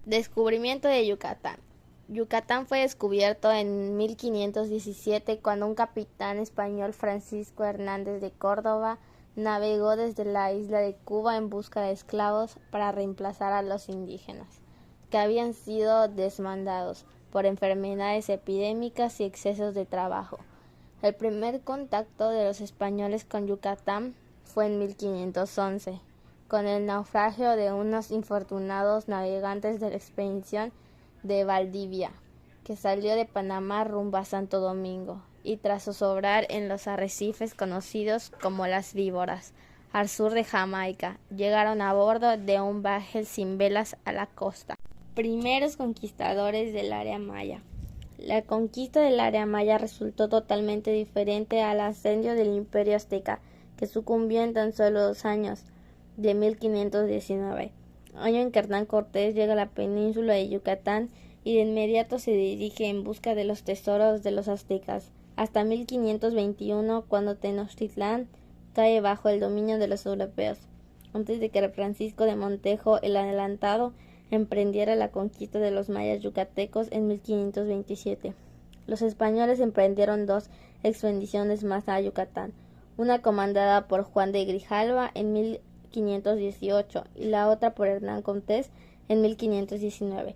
Descubrimiento de Yucatán. Yucatán fue descubierto en 1517 cuando un capitán español, Francisco Hernández de Córdoba, navegó desde la isla de Cuba en busca de esclavos para reemplazar a los indígenas, que habían sido desmandados por enfermedades epidémicas y excesos de trabajo. El primer contacto de los españoles con Yucatán fue en 1511, con el naufragio de unos infortunados navegantes de la expedición de Valdivia, que salió de Panamá rumbo a Santo Domingo, y tras zozobrar en los arrecifes conocidos como las Víboras, al sur de Jamaica, llegaron a bordo de un bajel sin velas a la costa. Primeros conquistadores del área maya. La conquista del área maya resultó totalmente diferente al asedio del Imperio Azteca, que sucumbió en tan solo 2 años, de 1519, año en que Hernán Cortés llega a la península de Yucatán y de inmediato se dirige en busca de los tesoros de los aztecas, hasta 1521, cuando Tenochtitlán cae bajo el dominio de los europeos, antes de que Francisco de Montejo el Adelantado emprendiera la conquista de los mayas yucatecos en 1527. Los españoles emprendieron 2 expediciones más a Yucatán, una comandada por Juan de Grijalva en 1518 y la otra por Hernán Cortés en 1519.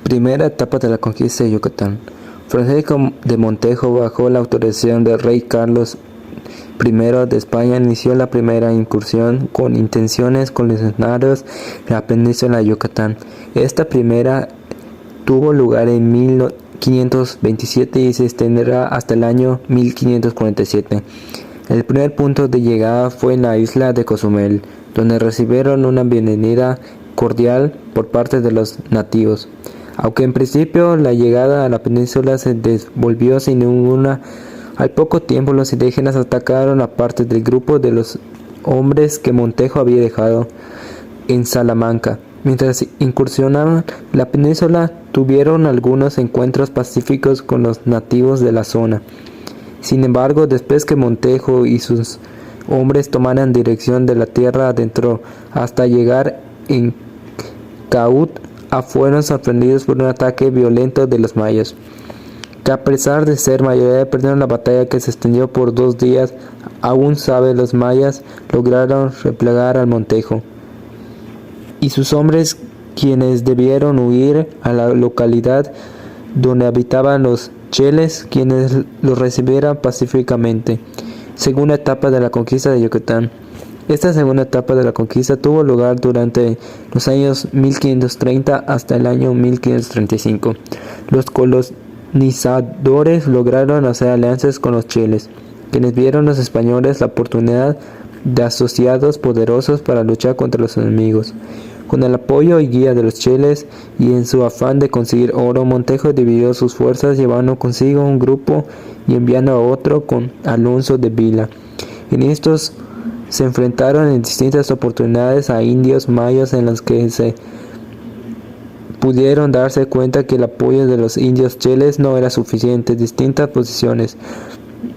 Primera etapa de la conquista de Yucatán. Francisco de Montejo, bajo la autorización del rey Carlos I de España, inició la primera incursión con intenciones colisionarias en la península de Yucatán. Esta primera tuvo lugar en 1527 y se extenderá hasta el año 1547. El primer punto de llegada fue en la isla de Cozumel, donde recibieron una bienvenida cordial por parte de los nativos. Aunque en principio la llegada a la península se desenvolvió sin ninguna, al poco tiempo los indígenas atacaron a parte del grupo de los hombres que Montejo había dejado en Salamanca. Mientras incursionaban la península, tuvieron algunos encuentros pacíficos con los nativos de la zona. Sin embargo, después que Montejo y sus hombres tomaran dirección de la tierra adentro hasta llegar en Caut, fueron sorprendidos por un ataque violento de los mayas, que a pesar de ser mayoría perdieron la batalla, que se extendió por 2 días. Aún sabe, los mayas lograron replegar al Montejo y sus hombres, quienes debieron huir a la localidad donde habitaban los cheles, quienes los recibieron pacíficamente. Segunda etapa de la conquista de Yucatán. Esta segunda etapa de la conquista tuvo lugar durante los años 1530 hasta el año 1535. Los colonizadores lograron hacer alianzas con los cheles, quienes vieron a los españoles la oportunidad de asociados poderosos para luchar contra los enemigos. Con el apoyo y guía de los cheles y en su afán de conseguir oro, Montejo dividió sus fuerzas, llevando consigo un grupo y enviando a otro con Alonso de Vila. En estos se enfrentaron en distintas oportunidades a indios mayas, en las que se pudieron darse cuenta que el apoyo de los indios cheles no era suficiente. Distintas posiciones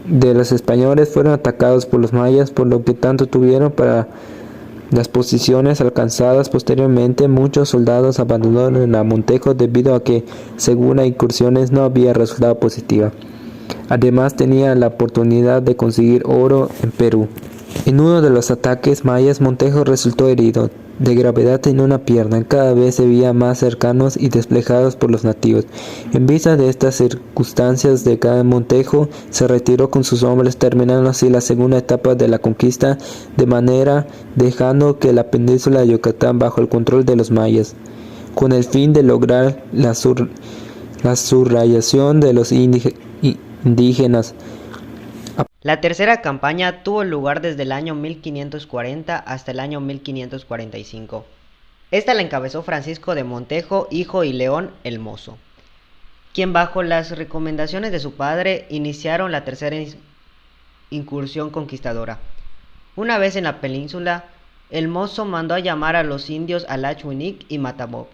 de los españoles fueron atacados por los mayas, por lo que tanto tuvieron para las posiciones alcanzadas posteriormente. Muchos soldados abandonaron a Montejo debido a que, según las incursiones, no había resultado positivo. Además, tenía la oportunidad de conseguir oro en Perú. En uno de los ataques mayas, Montejo resultó herido de gravedad en una pierna. Cada vez se veía más cercanos y desplegados por los nativos. En vista de estas circunstancias de cada Montejo se retiró con sus hombres, terminando así la segunda etapa de la conquista, de manera dejando que la península de Yucatán bajo el control de los mayas, con el fin de lograr la subyugación de los indígenas. La tercera campaña tuvo lugar desde el año 1540 hasta el año 1545. Esta la encabezó Francisco de Montejo, hijo y León el Mozo, quien bajo las recomendaciones de su padre iniciaron la tercera incursión conquistadora. Una vez en la península, el Mozo mandó a llamar a los indios Alachuinic y Matamob,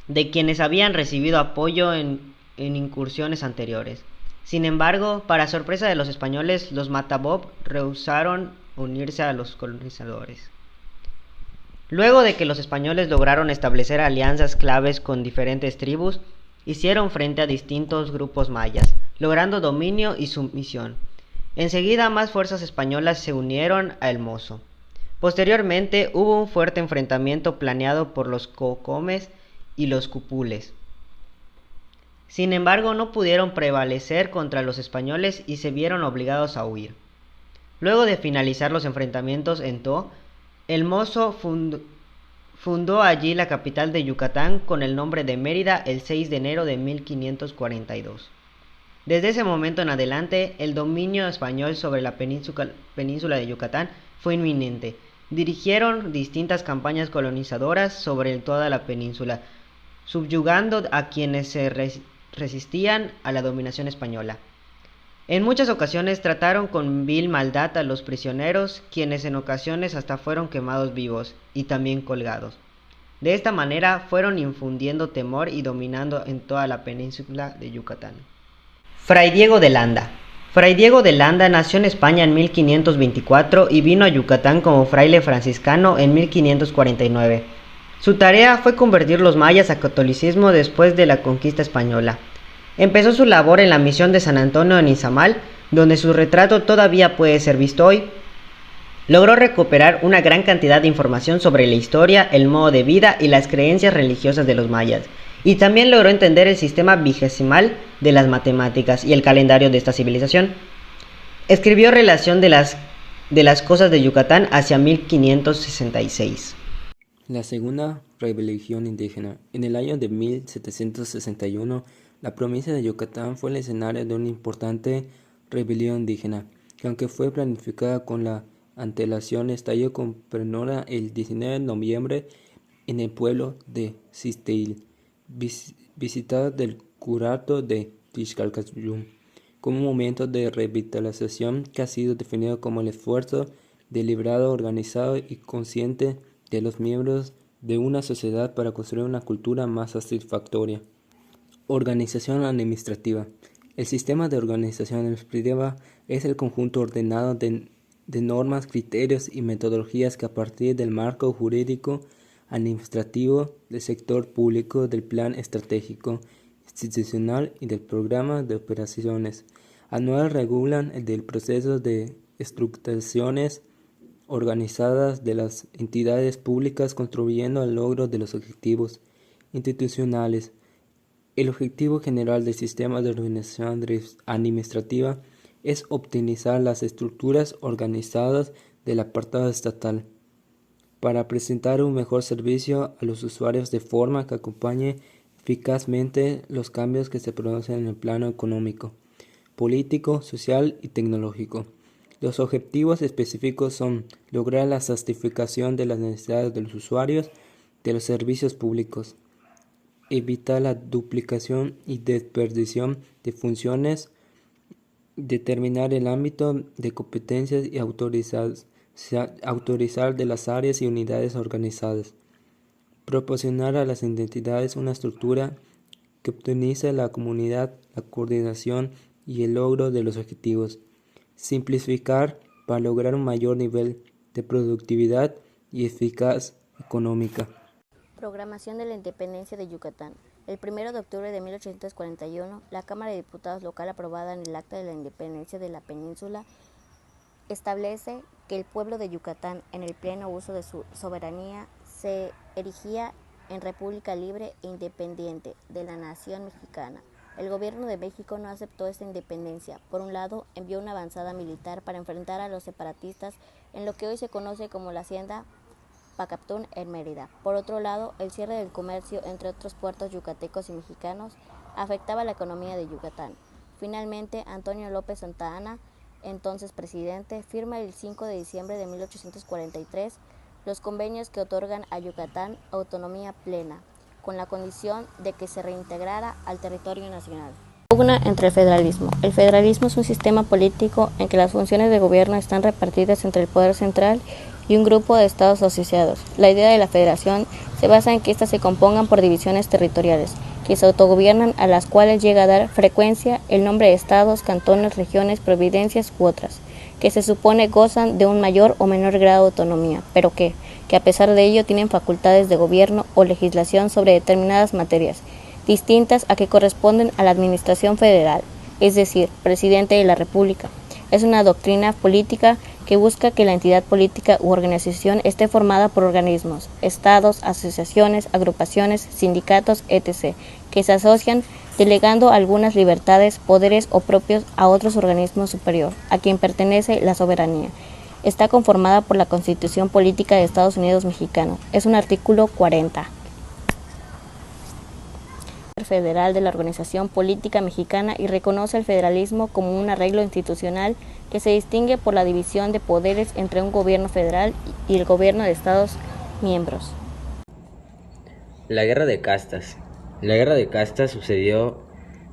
de quienes habían recibido apoyo en incursiones anteriores. Sin embargo, para sorpresa de los españoles, los Matamob rehusaron unirse a los colonizadores. Luego de que los españoles lograron establecer alianzas claves con diferentes tribus, hicieron frente a distintos grupos mayas, logrando dominio y sumisión. Enseguida más fuerzas españolas se unieron a El Mozo. Posteriormente hubo un fuerte enfrentamiento planeado por los cocomes y los cupules. Sin embargo, no pudieron prevalecer contra los españoles y se vieron obligados a huir. Luego de finalizar los enfrentamientos en To, El Mozo fundó allí la capital de Yucatán con el nombre de Mérida el 6 de enero de 1542. Desde ese momento en adelante, el dominio español sobre la península de Yucatán fue inminente. Dirigieron distintas campañas colonizadoras sobre toda la península, subyugando a quienes se resistían a la dominación española. En muchas ocasiones trataron con vil maldad a los prisioneros, quienes en ocasiones hasta fueron quemados vivos y también colgados. De esta manera fueron infundiendo temor y dominando en toda la península de Yucatán. Fray Diego de Landa. Fray Diego de Landa nació en España en 1524 y vino a Yucatán como fraile franciscano en 1549. Su tarea fue convertir los mayas al catolicismo después de la conquista española. Empezó su labor en la misión de San Antonio en Izamal, donde su retrato todavía puede ser visto hoy. Logró recuperar una gran cantidad de información sobre la historia, el modo de vida y las creencias religiosas de los mayas, y también logró entender el sistema vigesimal de las matemáticas y el calendario de esta civilización. Escribió Relación de las cosas de Yucatán hacia 1566. La segunda rebelión indígena. En el año de 1761, la provincia de Yucatán fue el escenario de una importante rebelión indígena, que aunque fue planificada con la antelación, estalló con premura el 19 de noviembre en el pueblo de Xisteil, visitado del curato de Tixcalcayún, como un momento de revitalización que ha sido definido como el esfuerzo deliberado, organizado y consciente de los miembros de una sociedad para construir una cultura más satisfactoria. Organización administrativa. El sistema de organización administrativa es el conjunto ordenado de normas, criterios y metodologías que a partir del marco jurídico administrativo del sector público, del plan estratégico institucional y del programa de operaciones anual regulan el proceso de estructuraciones organizadas de las entidades públicas, contribuyendo al logro de los objetivos institucionales. El objetivo general del sistema de organización administrativa es optimizar las estructuras organizadas del apartado estatal para presentar un mejor servicio a los usuarios de forma que acompañe eficazmente los cambios que se producen en el plano económico, político, social y tecnológico. Los objetivos específicos son lograr la satisfacción de las necesidades de los usuarios de los servicios públicos, evitar la duplicación y desperdición de funciones, determinar el ámbito de competencias y autorizar de las áreas y unidades organizadas, proporcionar a las entidades una estructura que optimice la comunidad, la coordinación y el logro de los objetivos, simplificar para lograr un mayor nivel de productividad y eficaz económica. Proclamación de la Independencia de Yucatán. El 1 de octubre de 1841, la Cámara de Diputados local, aprobada en el Acta de la Independencia de la Península, establece que el pueblo de Yucatán, en el pleno uso de su soberanía, se erigía en república libre e independiente de la nación mexicana. El gobierno de México no aceptó esta independencia. Por un lado, envió una avanzada militar para enfrentar a los separatistas en lo que hoy se conoce como la Hacienda Pacaptún en Mérida. Por otro lado, el cierre del comercio entre otros puertos yucatecos y mexicanos afectaba la economía de Yucatán. Finalmente, Antonio López Santa Anna, entonces presidente, firma el 5 de diciembre de 1843 los convenios que otorgan a Yucatán autonomía plena, con la condición de que se reintegrara al territorio nacional. Pugna entre el federalismo. El federalismo es un sistema político en que las funciones de gobierno están repartidas entre el poder central y un grupo de estados asociados. La idea de la federación se basa en que éstas se compongan por divisiones territoriales, que se autogobiernan, a las cuales llega a dar frecuencia el nombre de estados, cantones, regiones, provincias u otras, que se supone gozan de un mayor o menor grado de autonomía, pero que, que a pesar de ello tienen facultades de gobierno o legislación sobre determinadas materias, distintas a que corresponden a la Administración Federal, es decir, Presidente de la República. Es una doctrina política que busca que la entidad política u organización esté formada por organismos, estados, asociaciones, agrupaciones, sindicatos, etc., que se asocian delegando algunas libertades, poderes o propios a otros organismos superior, a quien pertenece la soberanía. Está conformada por la Constitución Política de Estados Unidos Mexicano. Es un artículo 40. Federal de la Organización Política Mexicana y reconoce el federalismo como un arreglo institucional que se distingue por la división de poderes entre un gobierno federal y el gobierno de Estados miembros. La Guerra de Castas. La Guerra de Castas sucedió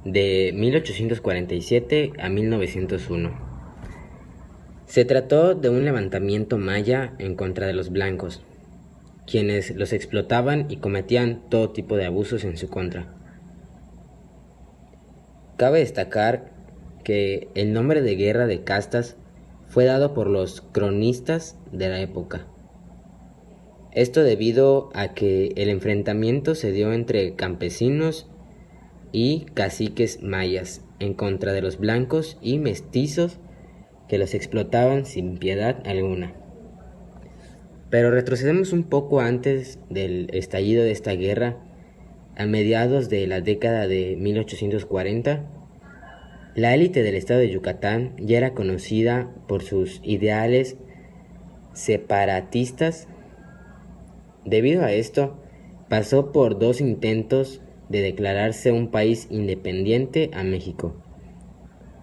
de 1847 a 1901. Se trató de un levantamiento maya en contra de los blancos, quienes los explotaban y cometían todo tipo de abusos en su contra. Cabe destacar que el nombre de Guerra de Castas fue dado por los cronistas de la época. Esto debido a que el enfrentamiento se dio entre campesinos y caciques mayas en contra de los blancos y mestizos que los explotaban sin piedad alguna. Pero retrocedemos un poco antes del estallido de esta guerra. A mediados de la década de 1840, la élite del estado de Yucatán ya era conocida por sus ideales separatistas. Debido a esto, pasó por 2 intentos de declararse un país independiente a México.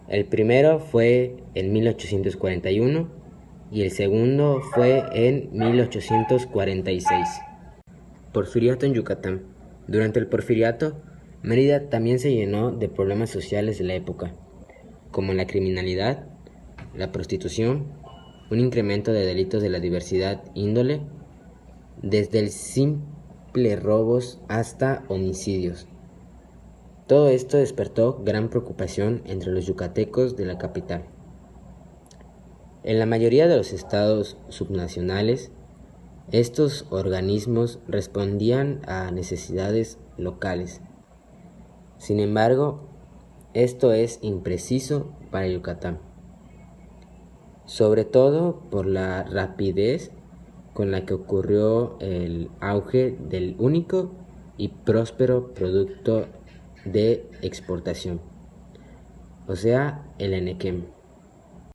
El primero fue en 1841 y el segundo fue en 1846. Porfiriato en Yucatán. Durante el Porfiriato, Mérida también se llenó de problemas sociales de la época, como la criminalidad, la prostitución, un incremento de delitos de la diversidad índole, desde el simple robos hasta homicidios. Todo esto despertó gran preocupación entre los yucatecos de la capital. En la mayoría de los estados subnacionales, estos organismos respondían a necesidades locales. Sin embargo, esto es impreciso para Yucatán, sobre todo por la rapidez con la que ocurrió el auge del único y próspero producto de exportación, o sea, el enequem.